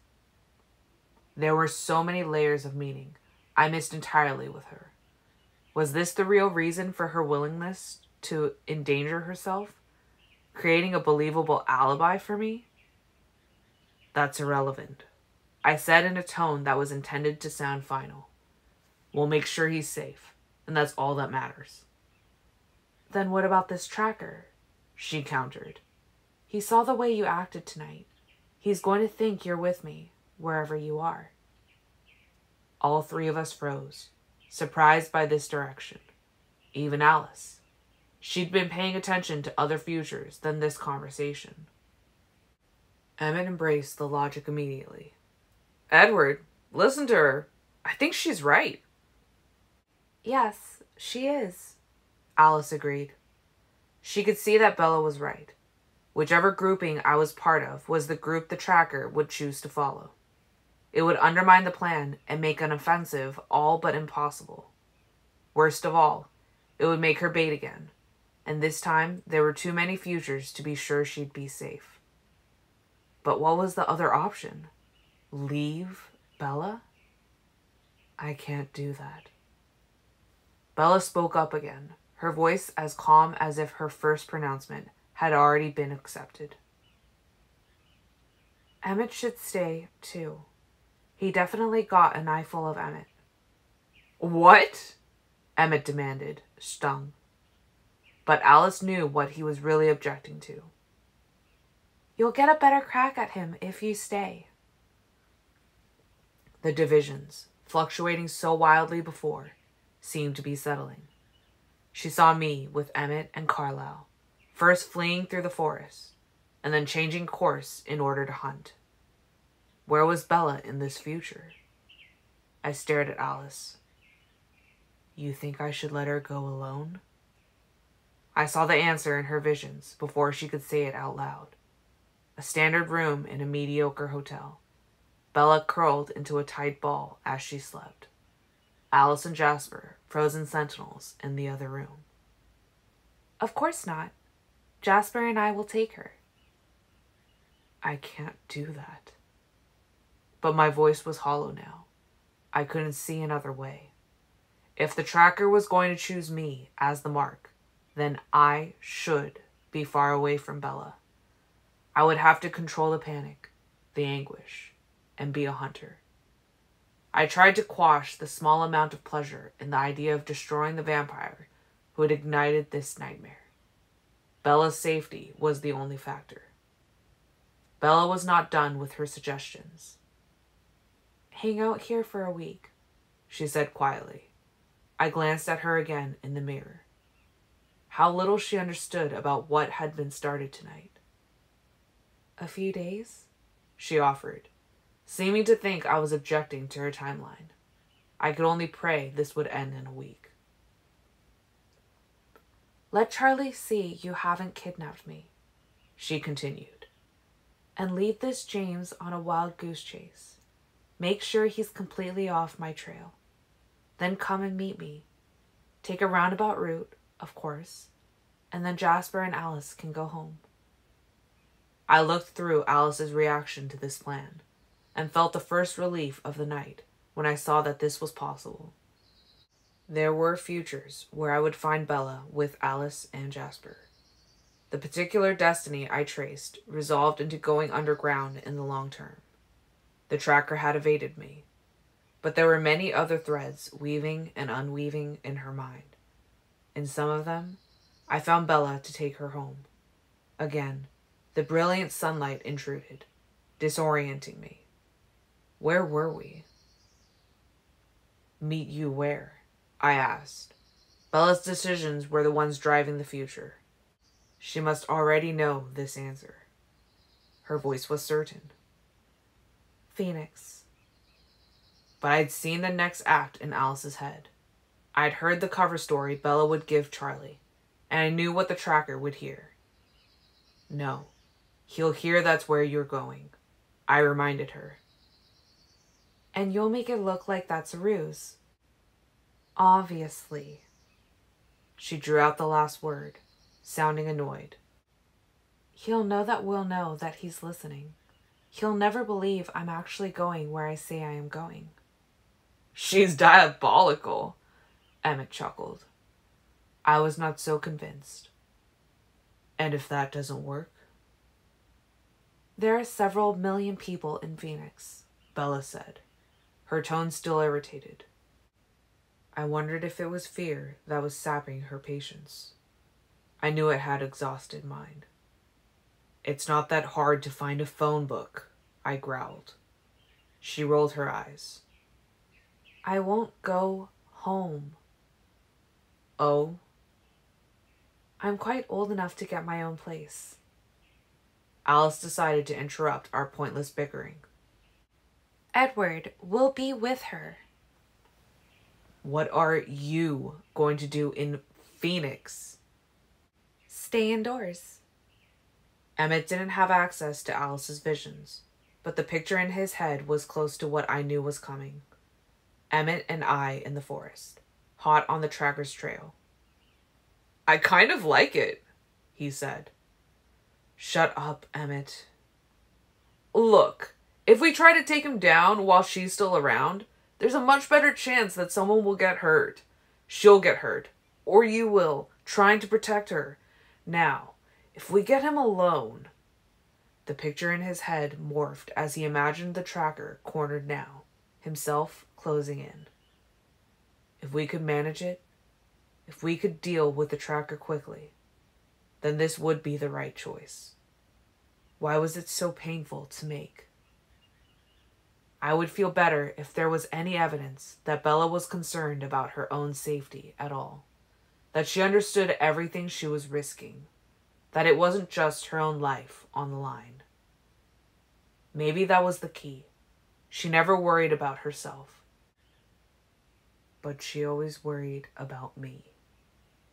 There were so many layers of meaning I missed entirely with her. Was this the real reason for her willingness to endanger herself? Creating a believable alibi for me? That's irrelevant. I said in a tone that was intended to sound final. We'll make sure he's safe, and that's all that matters. Then what about this tracker? She countered. He saw the way you acted tonight. He's going to think you're with me, wherever you are. All three of us froze, surprised by this direction. Even Alice. She'd been paying attention to other futures than this conversation. Emmett embraced the logic immediately. Edward, listen to her. I think she's right. Yes, she is, Alice agreed. She could see that Bella was right. Whichever grouping I was part of was the group the tracker would choose to follow. It would undermine the plan and make an offensive all but impossible. Worst of all, it would make her bait again, and this time there were too many futures to be sure she'd be safe. But what was the other option? Leave Bella? I can't do that. Bella spoke up again, her voice as calm as if her first pronouncement had already been accepted. Emmett should stay, too. He definitely got an eyeful of Emmett. What? Emmett demanded, stung. But Alice knew what he was really objecting to. You'll get a better crack at him if you stay. The divisions, fluctuating so wildly before, seemed to be settling. She saw me with Emmett and Carlisle, first fleeing through the forest, and then changing course in order to hunt. Where was Bella in this future? I stared at Alice. You think I should let her go alone? I saw the answer in her visions before she could say it out loud. A standard room in a mediocre hotel. Bella curled into a tight ball as she slept. Alice and Jasper, frozen sentinels, in the other room. Of course not. Jasper and I will take her. I can't do that. But my voice was hollow now. I couldn't see another way. If the tracker was going to choose me as the mark, then I should be far away from Bella. I would have to control the panic, the anguish, and be a hunter. I tried to quash the small amount of pleasure in the idea of destroying the vampire who had ignited this nightmare. Bella's safety was the only factor. Bella was not done with her suggestions. Hang out here for a week, she said quietly. I glanced at her again in the mirror. How little she understood about what had been started tonight. A few days? She offered, seeming to think I was objecting to her timeline. I could only pray this would end in a week. Let Charlie see you haven't kidnapped me, she continued. And lead this James on a wild goose chase. Make sure he's completely off my trail. Then come and meet me. Take a roundabout route, of course, and then Jasper and Alice can go home. I looked through Alice's reaction to this plan and felt the first relief of the night when I saw that this was possible. There were futures where I would find Bella with Alice and Jasper. The particular destiny I traced resolved into going underground in the long term. The tracker had evaded me, but there were many other threads weaving and unweaving in her mind. In some of them, I found Bella to take her home. Again, the brilliant sunlight intruded, disorienting me. Where were we? Meet you where? I asked. Bella's decisions were the ones driving the future. She must already know this answer. Her voice was certain. Phoenix. But I'd seen the next act in Alice's head. I'd heard the cover story Bella would give Charlie, and I knew what the tracker would hear. No, he'll hear that's where you're going, I reminded her. And you'll make it look like that's a ruse. Obviously. She drew out the last word, sounding annoyed. He'll know that we'll know that he's listening. He'll never believe I'm actually going where I say I am going. She's diabolical, Emmett chuckled. I was not so convinced. And if that doesn't work? There are several million people in Phoenix, Bella said, her tone still irritated. I wondered if it was fear that was sapping her patience. I knew it had exhausted mine. It's not that hard to find a phone book, I growled. She rolled her eyes. I won't go home. Oh? I'm quite old enough to get my own place. Alice decided to interrupt our pointless bickering. Edward will be with her. What are you going to do in Phoenix? Stay indoors. Emmett didn't have access to Alice's visions, but the picture in his head was close to what I knew was coming. Emmett and I in the forest, hot on the tracker's trail. I kind of like it, he said. Shut up, Emmett. Look, if we try to take him down while she's still around, there's a much better chance that someone will get hurt. She'll get hurt, or you will, trying to protect her. Now, if we get him alone... The picture in his head morphed as he imagined the tracker cornered now, himself closing in. If we could manage it, if we could deal with the tracker quickly, then this would be the right choice. Why was it so painful to make? I would feel better if there was any evidence that Bella was concerned about her own safety at all, that she understood everything she was risking, that it wasn't just her own life on the line. Maybe that was the key. She never worried about herself, but she always worried about me.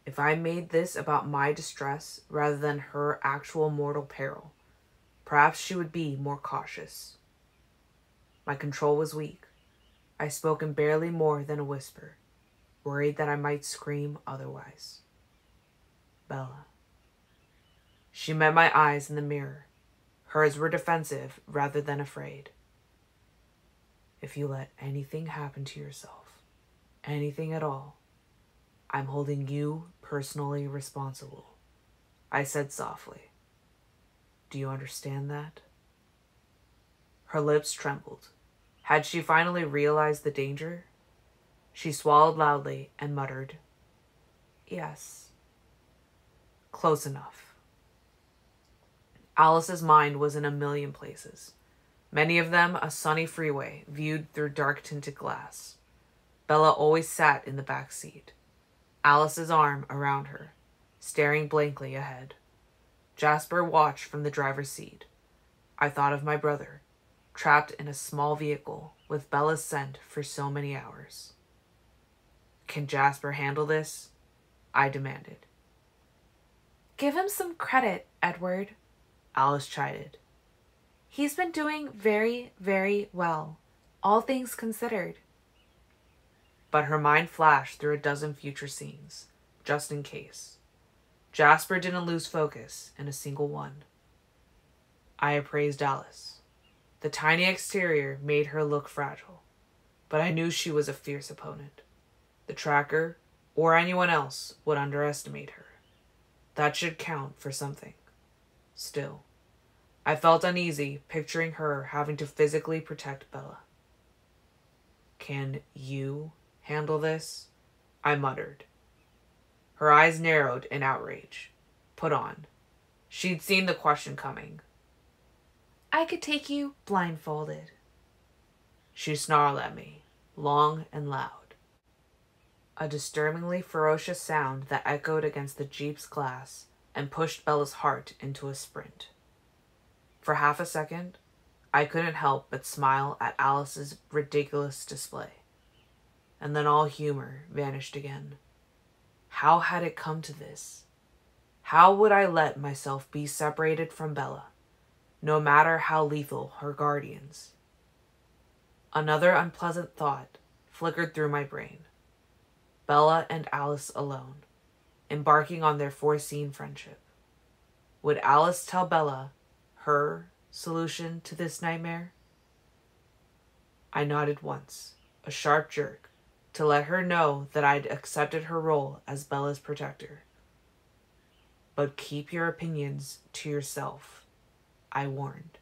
If I made this about my distress rather than her actual mortal peril, perhaps she would be more cautious. My control was weak. I spoke in barely more than a whisper, worried that I might scream otherwise. Bella. She met my eyes in the mirror. Hers were defensive rather than afraid. If you let anything happen to yourself, anything at all, I'm holding you personally responsible, I said softly. Do you understand that? Her lips trembled. Had she finally realized the danger? She swallowed loudly and muttered, Yes. Close enough. Alice's mind was in a million places, many of them a sunny freeway viewed through dark-tinted glass. Bella always sat in the back seat, Alice's arm around her, staring blankly ahead. Jasper watched from the driver's seat. I thought of my brother, trapped in a small vehicle with Bella's scent for so many hours. Can Jasper handle this? I demanded. Give him some credit, Edward, Alice chided. He's been doing very, very well, all things considered. But her mind flashed through a dozen future scenes, just in case. Jasper didn't lose focus in a single one. I appraised Alice. The tiny exterior made her look fragile, but I knew she was a fierce opponent. The tracker, or anyone else, would underestimate her. That should count for something. Still, I felt uneasy picturing her having to physically protect Bella. Can you handle this? I muttered. Her eyes narrowed in outrage. Put on. She'd seen the question coming. I could take you blindfolded. She snarled at me, long and loud. A disturbingly ferocious sound that echoed against the Jeep's glass and pushed Bella's heart into a sprint. For half a second, I couldn't help but smile at Alice's ridiculous display. And then all humor vanished again. How had it come to this? How would I let myself be separated from Bella, no matter how lethal her guardians? Another unpleasant thought flickered through my brain. Bella and Alice alone, embarking on their foreseen friendship. Would Alice tell Bella her solution to this nightmare? I nodded once, a sharp jerk, to let her know that I'd accepted her role as Bella's protector. But keep your opinions to yourself, I warned.